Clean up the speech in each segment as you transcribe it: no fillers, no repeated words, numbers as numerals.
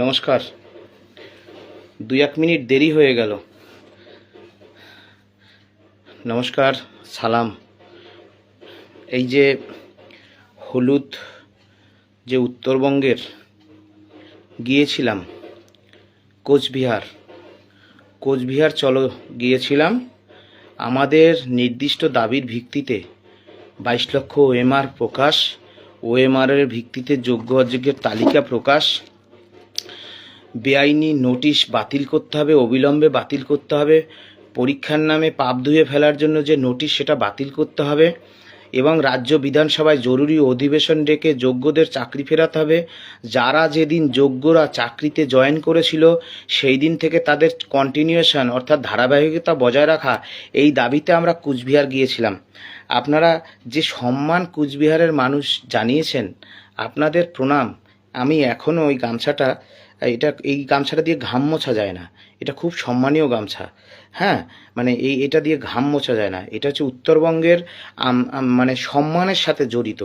নমস্কার। 2-1 মিনিট দেরি হয়ে গেল। নমস্কার, সালাম। এই যে হলুদ যে উত্তরবঙ্গের গিয়েছিলাম, কোচবিহার গিয়েছিলাম আমাদের নির্দিষ্ট দাবির ভিত্তিতে। 22 লক্ষ ওএমআর প্রকাশ, ওএমআরের ভিত্তিতে যোগ্য অযোগ্যের তালিকা প্রকাশ, বেআইনি নোটিশ বাতিল করতে হবে, অবিলম্বে বাতিল করতে হবে, পরীক্ষার নামে পাপ ধুয়ে ফেলার জন্য যে নোটিশ সেটা বাতিল করতে হবে, এবং রাজ্য বিধানসভায় জরুরি অধিবেশন ডেকে যোগ্যদের চাকরি ফেরাতে হবে। যারা যেদিন যোগ্যরা চাকরিতে জয়েন করেছিল সেই দিন থেকে তাদের কন্টিনিউয়েশন অর্থাৎ ধারাবাহিকতা বজায় রাখা, এই দাবিতে আমরা কুচবিহার গিয়েছিলাম। আপনারা যে সম্মান কুচবিহারের মানুষ জানিয়েছেন, আপনাদের প্রণাম। আমি এখনও ওই গামছাটা, এই গামছাটা দিয়ে ঘাম মোছা যায় না, এটা খুব সম্মানীয় গামছা। হ্যাঁ, মানে এটা দিয়ে ঘাম মোছা যায় না, এটা হচ্ছে উত্তরবঙ্গের মানে সম্মানের সাথে জড়িত।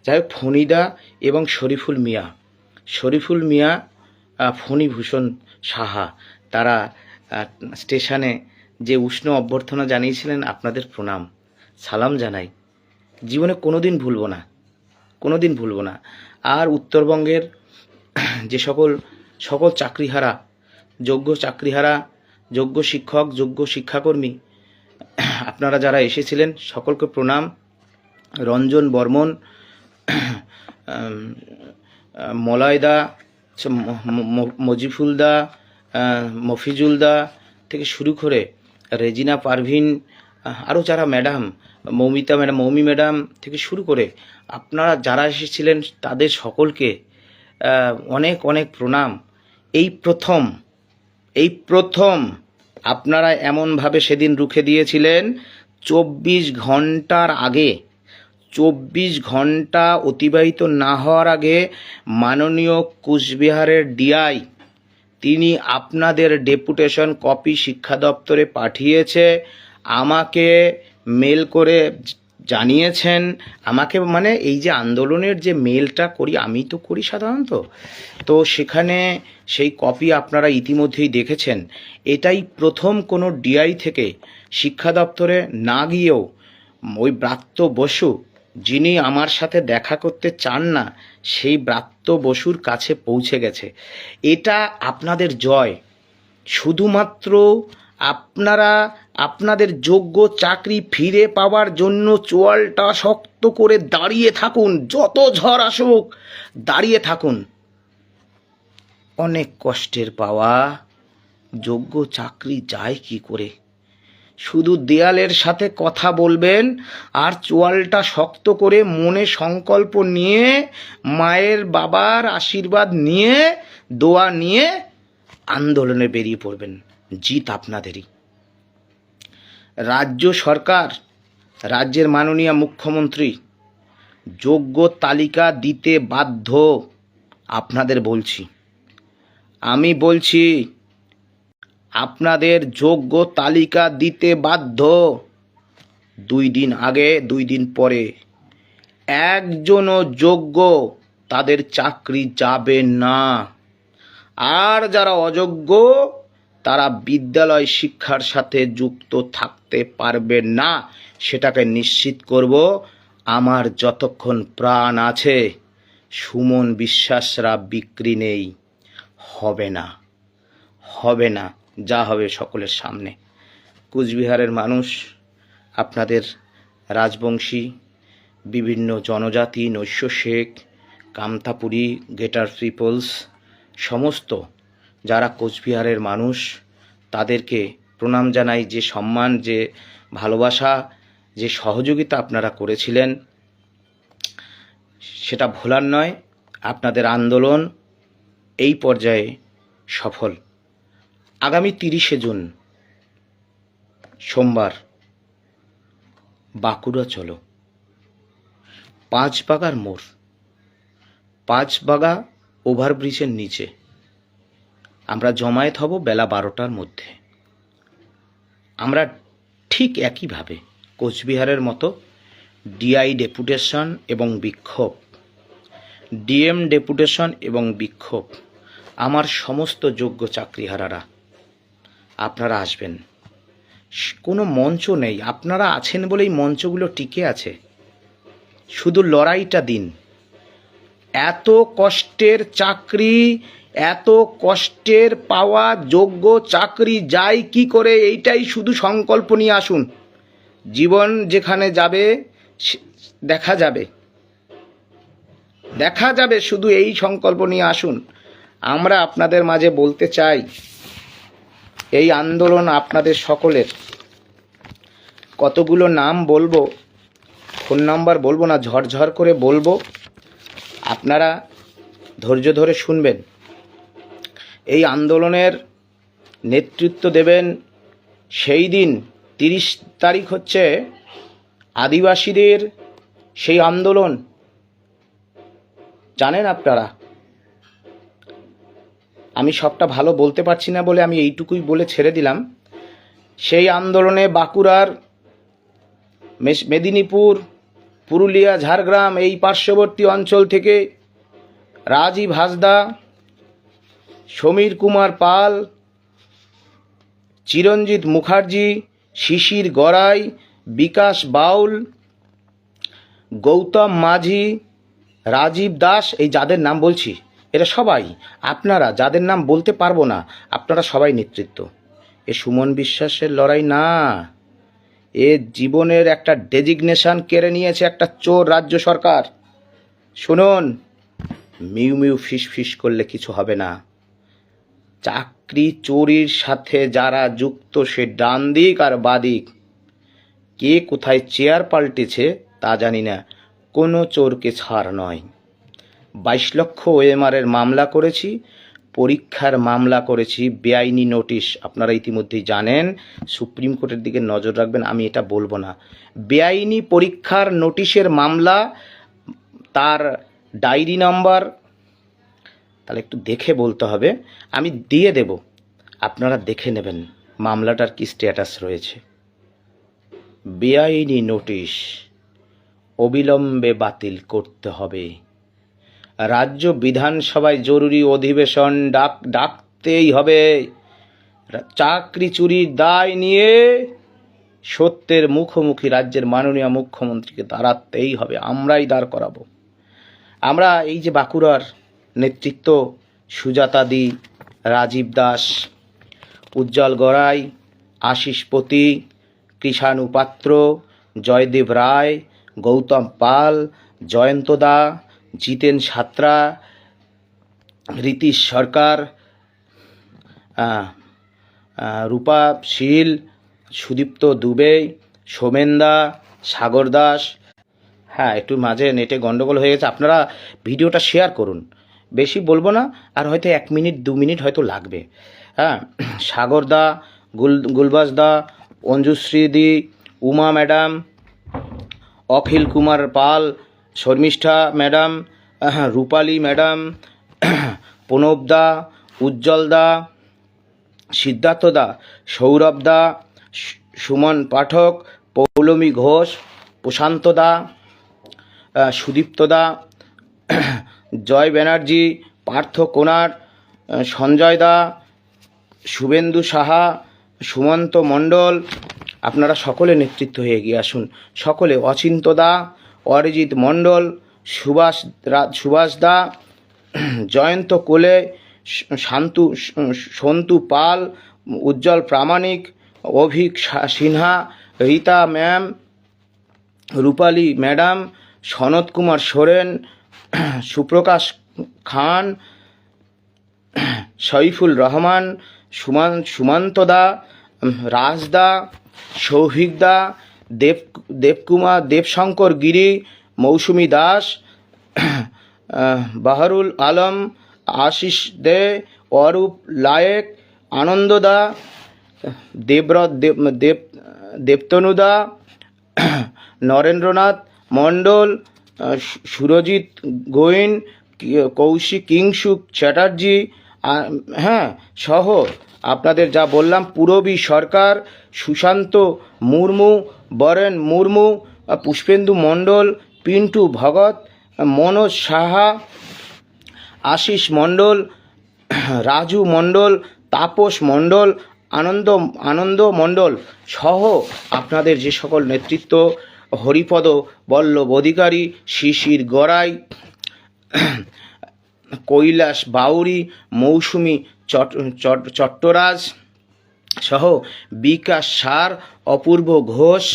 যাই হোক, ফণিদা এবং শরীফুল মিয়া, ফণীভূষণ সাহা, তারা স্টেশনে যে উষ্ণ অভ্যর্থনা জানিয়েছিলেন, আপনাদের প্রণাম সালাম জানাই। জীবনে কোনোদিন ভুলবো না। আর উত্তরবঙ্গের যে সকল চাকরিহারা, যোগ্য শিক্ষক, যোগ্য শিক্ষাকর্মী, আপনারা যারা এসেছিলেন সকলকে প্রণাম। রঞ্জন বর্মন, মলয়দা, মজিফুলদা, মফিজুলদা থেকে শুরু করে রেজিনা পারভিন, আরও যারা ম্যাডাম, মৌমি ম্যাডাম থেকে শুরু করে আপনারা যারা এসেছিলেন তাদের সকলকে অনেক প্রণাম। এই প্রথম আপনারা এমনভাবে সেদিন রুখে দিয়েছিলেন। 24 ঘন্টা অতিবাহিত না হওয়ার আগে মাননীয় কুচবিহারের ডিআই তিনি আপনাদের ডেপুটেশন কপি শিক্ষা দপ্তরে পাঠিয়েছে, আমাকে মেল করে জানিয়েছেন। আমাকে মানে এই যে আন্দোলনের যে মেলটা করি, আমি তো করি সাধারণত, তো সেখানে সেই কপি আপনারা ইতিমধ্যেই দেখেছেন। এটাই প্রথম কোনো ডিআই থেকে শিক্ষা দপ্তরে না গিয়েও ওই ব্রাত্য বসু, যিনি আমার সাথে দেখা করতে চান না, সেই ব্রাত্য বসুর কাছে পৌঁছে গেছে। এটা আপনাদের জয়। শুধুমাত্র আপনারা আপনাদের যোগ্য চাকরি ফিরে পাওয়ার জন্য চোয়ালটা শক্ত করে দাঁড়িয়ে থাকুন, যত ঝড় আসুক দাঁড়িয়ে থাকুন। অনেক কষ্টের পাওয়া যোগ্য চাকরি যায় কি করে? শুধু দেয়ালের সাথে কথা বলবেন আর চোয়ালটা শক্ত করে মনে সংকল্প নিয়ে, মায়ের বাবার আশীর্বাদ নিয়ে, দোয়া নিয়ে আন্দোলনে বেরিয়ে পড়বেন। জিত আপনাদেরই। রাজ্য সরকার, রাজ্যের মাননীয় মুখ্যমন্ত্রী যোগ্য তালিকা দিতে বাধ্য। আপনাদের বলছি, আমি বলছি, আপনাদের যোগ্য তালিকা দিতে বাধ্য। 2 দিন আগে 2 দিন পরে একজনও যোগ্য তাদের চাকরি যাবে না। আর যারা অযোগ্য তারা বিদ্যালয় শিক্ষার সাথে যুক্ত থাকতে পারবে না। সেটাকে নিশ্চিত করব আমার যতক্ষণ প্রাণ আছে। সুমন বিশ্বাসরা বিক্রি নেই, হবে না। যা হবে সকলের সামনে। কুচবিহারের মানুষ, আপনাদের রাজবংশী, বিভিন্ন জনজাতি, নৈশ শেখ, কামতাপুরী, গেটার পিপলস, সমস্ত যারা কোচবিহারের মানুষ, তাদেরকে প্রণাম জানাই। যে সম্মান, যে ভালোবাসা, যে সহযোগিতা আপনারা করেছিলেন, সেটা ভোলার নয়। আপনাদের আন্দোলন এই পর্যায়ে সফল। আগামী 30শে জুন সোমবার বাঁকুড়া চলো, 5 মোড়, 5 ওভারব্রিজের নিচে আমরা জমায়েত হব বেলা 12টার মধ্যে। আমরা ঠিক একইভাবে কোচবিহারের মতো ডিআই ডেপুটেশন এবং বিক্ষোভ, ডিএম ডেপুটেশন এবং বিক্ষোভ আমার সমস্ত যোগ্য চাকরিহারারা আপনারা আসবেন। কোনো মঞ্চ নেই, আপনারা আছেন বলেই মঞ্চগুলো টিকে আছে। শুধু লড়াইটা দিন। এত কষ্টের চাকরি, এত কষ্টের পাওয়া যোগ্য চাকরি যায় কি করে, এইটাই শুধু সংকল্প নিয়ে আসুন। জীবন যেখানে যাবে দেখা যাবে, দেখা যাবে, শুধু এই সংকল্প নিয়ে আসুন। আমরা আপনাদের মাঝে বলতে চাই, এই আন্দোলন আপনাদের সকলের। কতগুলো নাম বলবো, ফোন নাম্বার বলবো না, ঝরঝর করে বলবো, আপনারা ধৈর্য ধরে শুনবেন। এই আন্দোলনের নেতৃত্ব দেবেন সেই দিন 30 তারিখ হচ্ছে আদিবাসীদের সেই আন্দোলন, জানেন আপনারা। আমি সবটা ভালো বলতে পারছি না বলে আমি এইটুকুই বলে ছেড়ে দিলাম। সেই আন্দোলনে বাঁকুড়ার, মেদিনীপুর, পুরুলিয়া, ঝাড়গ্রাম এই পার্শ্ববর্তী অঞ্চল থেকে রাজীব হাসদা, সমীর কুমার পাল, চিরঞ্জিত মুখার্জি, শিশির গড়াই, বিকাশ বাউল, গৌতম মাঝি, রাজীব দাস, এই যাদের নাম বলছি এরা সবাই আপনারা, যাদের নাম বলতে পারবো না, আপনারা সবাই নেতৃত্ব। এ সুমন বিশ্বাসের লড়াই না, এ জীবনের একটা ডেজিগনেশন কেড়ে নিয়েছে একটা চোর রাজ্য সরকার। শুনুন, মিউ মিউ ফিস ফিস করলে কিছু হবে না। চাকরি চোরির সাথে যারা যুক্ত, সে ডান দিক আর বাদিক, কে কোথায় চেয়ার পাল্টেছে তা জানি না, কোনো চোরকে ছাড় নয়। 22 লক্ষ ওএমআরের মামলা করেছি, পরীক্ষার মামলা করেছি, বেআইনি নোটিশ, আপনারা ইতিমধ্যেই জানেন। সুপ্রিম কোর্টের দিকে নজর রাখবেন, আমি এটা বলবো না। বেআইনি পরীক্ষার নোটিশের মামলা, তার ডায়েরি নাম্বার, তাহলে একটু দেখে বলতে হবে, আমি দিয়ে দেব, আপনারা দেখে নেবেন মামলাটার কি স্ট্যাটাস রয়েছে। বেআইনি নোটিশ অবিলম্বে বাতিল করতে হবে। রাজ্য বিধানসভায় জরুরি অধিবেশন ডাকতেই হবে। চাকরি চুরির দায় নিয়ে সত্যের মুখোমুখি রাজ্যের মাননীয় মুখ্যমন্ত্রীকে দাঁড়াতেই হবে, আমরাই দাঁড় করাবো। আমরা এই যে বাঁকুড়ার নেতৃত্ব, সুজাতাদি, রাজীব দাস, উজ্জ্বল গড়াই, আশিস পতি, কৃষাণু পাত্র, জয়দেব রায়, গৌতম পাল, জয়ন্ত দা, জিতেন সাঁতরা, রীতিশ সরকার, রূপা শীল, সুদীপ্ত দুবে, সোমেন দা, সাগর দাস। হ্যাঁ, একটু মাঝে নেটে গন্ডগোল হয়ে গেছে, আপনারা ভিডিওটা শেয়ার করুন। বেশি বলবো না, আর হয়তো 1 মিনিট 2 মিনিট হয়তো লাগবে। হ্যাঁ, সাগর দা, গুলবাজ দা, অঞ্জুশ্রী দি, উমা ম্যাডাম, অখিল কুমার পাল, শর্মিষ্ঠা ম্যাডাম, রূপালী ম্যাডাম, প্রণব দা, উজ্জ্বল দা, সিদ্ধার্থ দা, সৌরভ দা, সুমন পাঠক, পৌলমী ঘোষ, প্রশান্ত দা, সুদীপ্ত দা, জয় ব্যানার্জি, পার্থ কোনার, সঞ্জয় দা, শুভেন্দু সাহা, সুমন্ত মণ্ডল, আপনারা সকলে নেতৃত্ব হয়ে এগিয়ে আসুন। সকলে, অচিন্ত দা, অরিজিৎ মণ্ডল, সুভাষ দা, জয়ন্ত কোলে, সন্তু পাল, উজ্জ্বল প্রামাণিক, অভিক সিনহা, রীতা ম্যাম, রূপালী ম্যাডাম, সনত কুমার সোরেন, সুপ্রকাশ খান, শৈফুল রহমান, সুমন্ত দা, রাজদা, সৌভিক দা, দেবকুমার, দেবশঙ্কর গিরি, মৌসুমী দাস, বাহারুল আলম, আশিস দে, অরূপ লায়েক, আনন্দ দা, দেবতনু দা, নরেন্দ্রনাথ মণ্ডল, সুরজিৎ গোয়েন, কৌশিক কিংসুক চ্যাটার্জি, হ্যাঁ সহ আপনাদের যা বললাম, পূরবী সরকার, সুশান্ত মুর্মু, বরেন মুর্মু, পুষ্পেন্দু মণ্ডল, পিন্টু ভগত, মনোজ সাহা, আশিস মণ্ডল, রাজু মণ্ডল, তাপস মণ্ডল, আনন্দ মণ্ডল সহ আপনাদের যে সকল নেতৃত্ব, হরিপদ বল্লভ অধিকারী, শিশির গড়াই, কৈলাস বাউরি, মৌসুমী চট্টরাজ সহ বিকাশ সার, অপূর্ব ঘোষ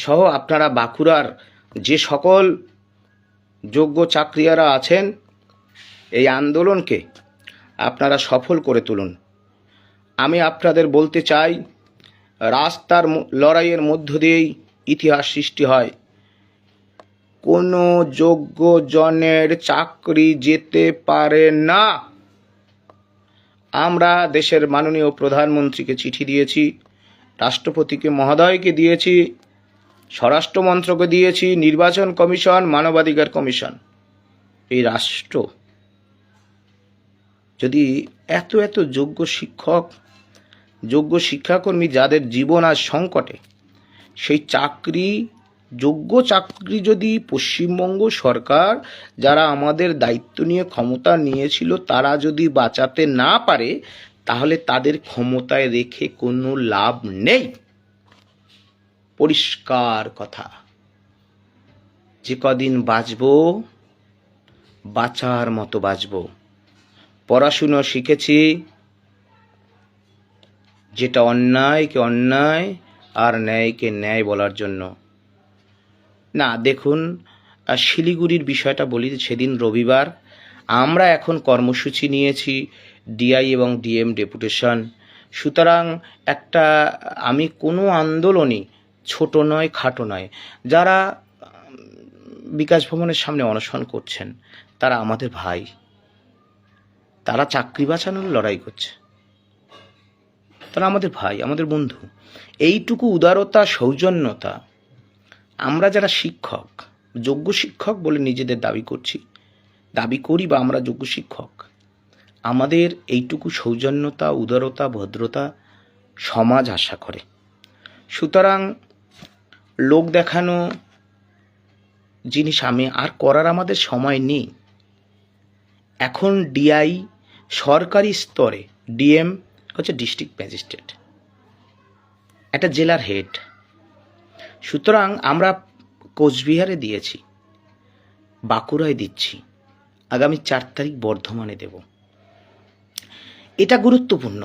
সহ আপনারা বাঁকুড়ার যে সকল যোগ্য চাকরিয়ারা আছেন, এই আন্দোলনকে আপনারা সফল করে তুলুন। আমি আপনাদের বলতে চাই, রাস্তার লড়াইয়ের মধ্য দিয়েই ইতিহাস সৃষ্টি হয়। কোনো যোগ্য জনের চাকরি যেতে পারে না। আমরা দেশের মাননীয় প্রধানমন্ত্রীকে চিঠি দিয়েছি, রাষ্ট্রপতিকে মহোদয়কে দিয়েছি, স্বরাষ্ট্রমন্ত্রকে দিয়েছি, নির্বাচন কমিশন, মানবাধিকার কমিশন। এই রাষ্ট্র যদি এত এত যোগ্য শিক্ষক, যোগ্য শিক্ষাকর্মী যাদের জীবন আজ সংকটে, সেই যোগ্য চাকরি যদি পশ্চিমবঙ্গ সরকার, যারা আমাদের দায়িত্ব নিয়ে ক্ষমতা নিয়েছিল, তারা যদি বাঁচাতে না পারে, তাহলে তাদের ক্ষমতায় রেখে কোনো লাভ নেই। পরিষ্কার কথা। যে কদিন বাঁচব, বাঁচার মতো বাঁচব। পড়াশুনো শিখেছি, যেটা অন্যায়কে অন্যায় আর ন্যায়কে ন্যায় বলার জন্য। না, দেখুন, শিলিগুড়ির বিষয়টা বলি। সেদিন রবিবার, আমরা এখন কর্মসূচি নিয়েছি, ডিআই এবং ডিএম ডেপুটেশন। সুতরাং আমি কোনো আন্দোলনই ছোট নয়, খাটো নয়। যারা বিকাশ ভবনের সামনে অনশন করছেন, তারা আমাদের ভাই, তারা চাকরি বাঁচানোর লড়াই করছে, তারা আমাদের ভাই, আমাদের বন্ধু। এইটুকু উদারতা, সৌজন্যতা আমরা যারা শিক্ষক, যোগ্য শিক্ষক বলে নিজেদের দাবি করি বা আমরা যোগ্য শিক্ষক, আমাদের এইটুকু সৌজন্যতা, উদারতা, ভদ্রতা সমাজ আশা করে। সুতরাং লোক দেখানো জিনিস করার আমাদের সময় নেই। এখন ডিআই সরকারি স্তরে, ডিএম হচ্ছে ডিস্ট্রিক্ট ম্যাজিস্ট্রেট, একটা জেলার হেড। সুতরাং আমরা কোচবিহারে দিয়েছি, বাঁকুড়ায় দিচ্ছি, আগামী 4 তারিখ বর্ধমানে দেব। এটা গুরুত্বপূর্ণ।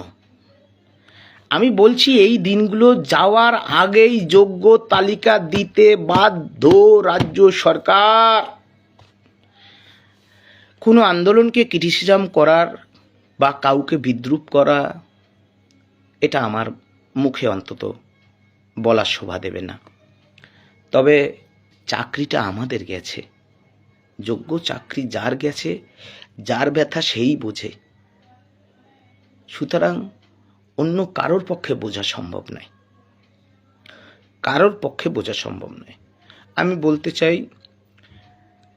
আমি বলছি, এই দিনগুলো যাওয়ার আগেই যোগ্য তালিকা দিতে বাধ্য রাজ্য সরকার। কোনো আন্দোলনকে ক্রিটিসিজম করার বা কাউকে বিদ্রূপ করা, এটা আমার মুখে অন্তত বলার শোভা দেবে না। তবে চাকরিটা আমাদের গেছে, যোগ্য চাকরি যার গেছে, যার ব্যথা সেই বোঝে। সুতরাং অন্য কারোর পক্ষে বোঝা সম্ভব নয়, আমি বলতে চাই,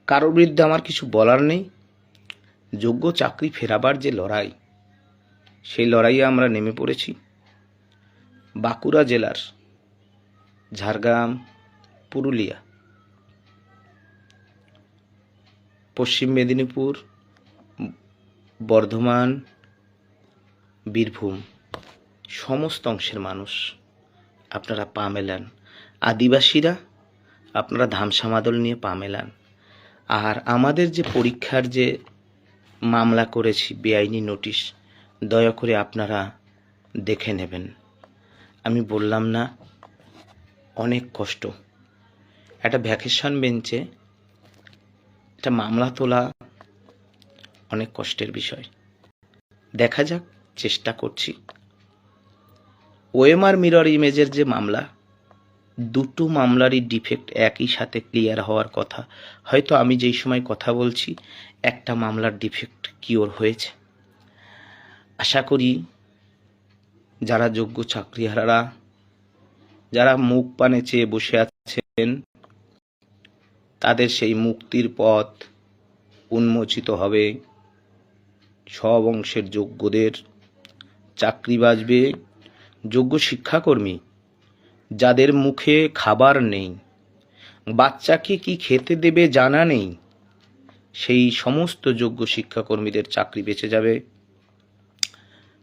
কারোর বিরুদ্ধে আমার কিছু বলার নেই। যোগ্য চাকরি ফেরাবার যে লড়াই, সেই লড়াইয়ে আমরা নেমে পড়েছি। বাঁকুড়া জেলার ঝাড়গ্রাম, পুরুলিয়া, পশ্চিম মেদিনীপুর, বর্ধমান, বীরভূম, সমস্ত অংশের মানুষ আপনারা পা মেলান। আদিবাসীরা আপনারা ধামসামাদল নিয়ে পা মেলান। আর আমাদের যে পরীক্ষার যে মামলা করেছি, বেআইনি নোটিশ, দয়া করে আপনারা দেখে নেবেন। আমি বললাম না, অনেক কষ্ট। একটা ভ্যাকেশন বেঞ্চে একটা মামলা তোলা অনেক কষ্টের বিষয়। দেখা যাক, চেষ্টা করছি। ওএমআর মিরর ইমেজের যে মামলা, দুটো মামলারই ডিফেক্ট একই সাথে ক্লিয়ার হওয়ার কথা। হয়তো আমি যেই সময় কথা বলছি, একটা মামলার ডিফেক্ট কিওর হয়েছে। আশা করি যারা যোগ্য চাকরিহারারা, যারা মুখ পানে চেয়ে বসে আছেন, তাদের সেই মুক্তির পথ উন্মোচিত হবে। সব অংশের যোগ্যদের চাকরি বাঁচবে। যোগ্য শিক্ষাকর্মী যাদের মুখে খাবার নেই, বাচ্চাকে কি খেতে দেবে জানা নেই, সেই সমস্ত যোগ্য শিক্ষাকর্মীদের চাকরি বেঁচে যাবে।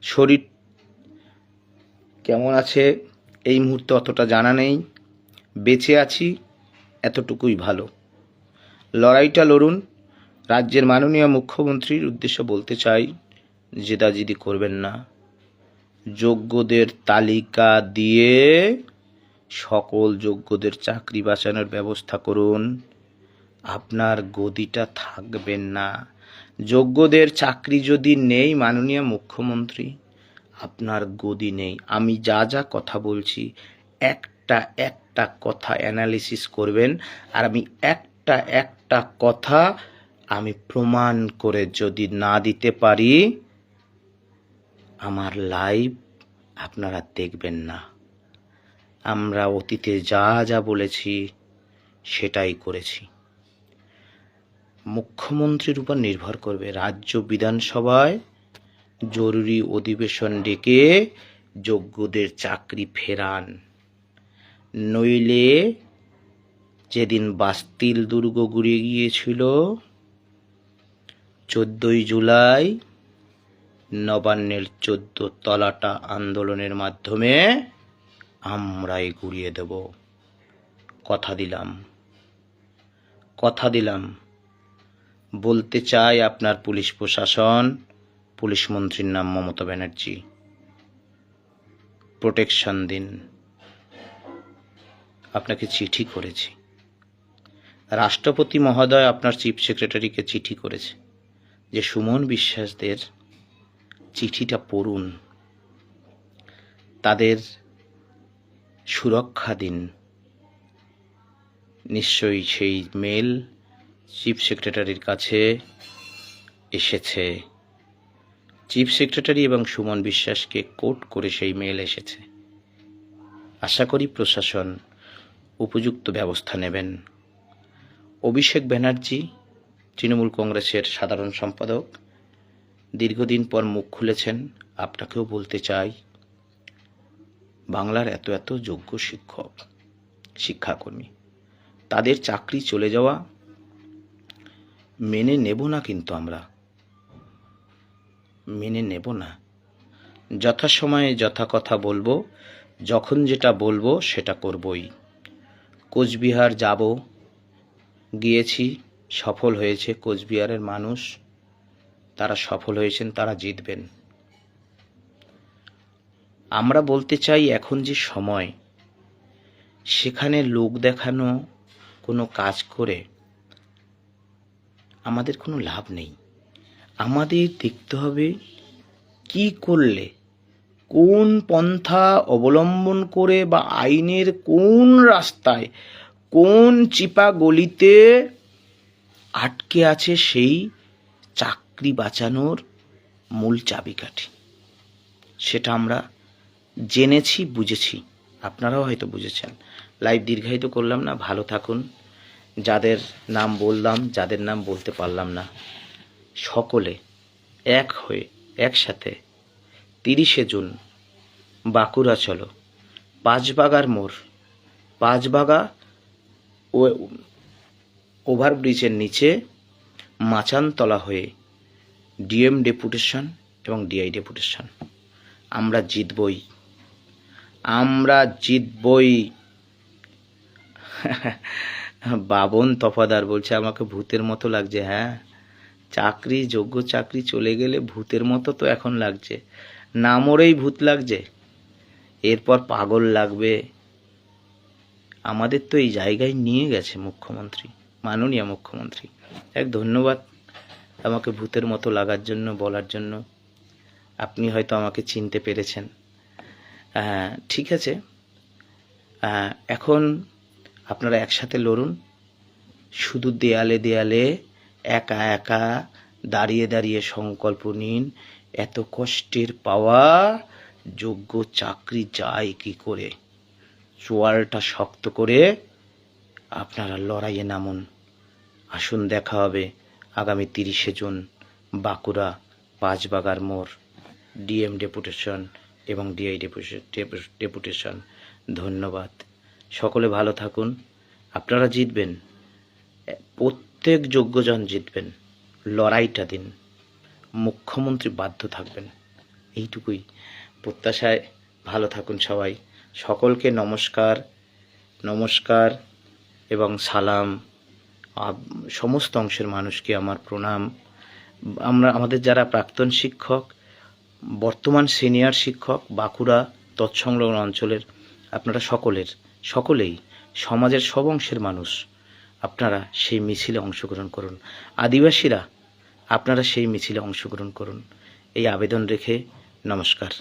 শরীর কেমন আছে এই মুহূর্তে অতটা জানা নেই, বেঁচে আছি এতটুকুই ভালো। লড়াইটা লড়ুন। রাজ্যের মাননীয় মুখ্যমন্ত্রীর উদ্দেশ্যে বলতে চাই, জেদাজিদি করবেন না। যোগ্যদের তালিকা দিয়ে সকল যোগ্যদের চাকরি বাঁচানোর ব্যবস্থা করুন। আপনার গদিটা থাকবেন না। যোগ্যদের চাকরি যদি নেই মাননীয় মুখ্যমন্ত্রী, আপনার গদি নেই। আমি যা যা কথা বলছি একটা একটা কথা অ্যানালিসিস করবেন, আর আমি একটা কথা আমি প্রমাণ করে যদি না দিতে পারি, আমার লাইভ আপনারা দেখবেন না। আমরা অতীতে যা যা বলেছি সেটাই করেছি। মুখ্যমন্ত্রীর উপর নির্ভর করবে। রাজ্য বিধানসভায় জরুরি অধিবেশন ডেকে যোগ্যদের চাকরি ফেরান, নইলে যেদিন বাস্তিল দুর্গ গুড়িয়ে গিয়েছিল 14ই জুলাই নবান্নের 14 তলাটা আন্দোলনের মাধ্যমে আমরাই গুড়িয়ে দেব। কথা দিলাম। বলতে চাই আপনার পুলিশ প্রশাসন, পুলিশ মন্ত্রীর নাম মমতা ব্যানার্জি, প্রোটেকশন দিন। আপনাকে চিঠি করেছি, রাষ্ট্রপতি মহোদয় আপনার চিফ সেক্রেটারিকে চিঠি করেছে যে সুমন বিশ্বাসদের চিঠিটা পড়ুন, তাদের সুরক্ষা দিন। নিশ্চয়ই সেই মেল চিফ সেক্রেটারির কাছে এসেছে। চিফ সেক্রেটারি এবং সুমন বিশ্বাসকে কোট করে সেই মেল এসেছে। আশা করি প্রশাসন উপযুক্ত ব্যবস্থা নেবেন। অভিষেক ব্যানার্জি, তৃণমূল কংগ্রেসের সাধারণ সম্পাদক, দীর্ঘদিন পর মুখ খুলেছেন। আপনাকেও বলতে চাই, বাংলার এত যোগ্য শিক্ষাকর্মী, তাদের চাকরি চলে যাওয়া মেনে নেব না, কিন্তু আমরা মেনে নেব না। যথাসময়ে যথা কথা বলবো, যখন যেটা বলবো সেটা করবই। কোচবিহার গিয়েছি, সফল হয়েছে কোচবিহারের মানুষ, তারা সফল হয়েছেন, তারা জিতবেন। আমরা বলতে চাই, এখন যে সময়, সেখানে লোক দেখানো কোনো কাজ করে আমাদের কোনো লাভ নেই। আমাদের দেখতে হবে কি করলে, কোন পন্থা অবলম্বন করে বা আইনের কোন রাস্তায়, কোন চিপা গলিতে আটকে আছে সেই চাকরি বাঁচানোর মূল চাবিকাঠি। সেটা আমরা জেনেছি, বুঝেছি, আপনারাও হয়তো বুঝেছেন। লাইভ দীর্ঘায়িত করলাম না, ভালো থাকুন। যাদের নাম বললাম, যাদের নাম বলতে পারলাম না, সকলে এক হয়ে একসাথে 30শে জুন বাঁকুড়া চলো, পাঁচবাগার মোড়, পাঁচবাগা ওভারব্রিজের নিচে মাচানতলা হয়ে ডিএম ডেপুটেশন এবং ডিআই ডেপুটেশন। আমরা জিতবই। বাবন তফাদার বলছে আমাকে ভূতের মতো লাগছে। হ্যাঁ, যোগ্য চাকরি চলে গেলে ভূতের মতো তো এখন লাগছে, না মরেই ভূত লাগছে, এরপর পাগল লাগবে। আমাদের তো এই জায়গায় নিয়ে গেছে মুখ্যমন্ত্রী, মাননীয় মুখ্যমন্ত্রী। ধন্যবাদ আমাকে ভূতের মতো লাগার জন্য, বলার জন্য। আপনি হয়তো আমাকে চিনতে পেরেছেন। ঠিক আছে, এখন আপনারা একসাথে লড়ুন। শুধু দেয়ালে একা দাঁড়িয়ে সংকল্প নিন, এত কষ্টের পাওয়া যোগ্য চাকরি যায় কি করে। চোয়ালটা শক্ত করে আপনারা লড়াইয়ে নামুন। আসুন, দেখা হবে আগামী 30শে জুন বাঁকুড়া পাঁচবাগার মোড়, ডিএম ডেপুটেশন এবং ডিআই ডেপুটেশন। ধন্যবাদ। সকলে ভালো থাকুন। আপনারা জিতবেন। প্রত্যেক যোগ্যজন জিতবেন, লড়াইটা দিন, মুখ্যমন্ত্রী বাধ্য থাকবেন, এইটুকুই প্রত্যাশায়। ভালো থাকুন সবাই। সকলকে নমস্কার, নমস্কার এবং সালাম। সমস্ত অংশের মানুষকে আমার প্রণাম। আমাদের যারা প্রাক্তন শিক্ষক, বর্তমান সিনিয়র শিক্ষক, বাঁকুড়া তৎসংলগ্ন অঞ্চলের আপনারা সকলেই সমাজের সব অংশের মানুষ, আপনারা সেই মিছিলে অংশগ্রহণ করুন। আদিবাসীরা আপনারা সেই মিছিলে অংশগ্রহণ করুন, এই আবেদন রেখে নমস্কার।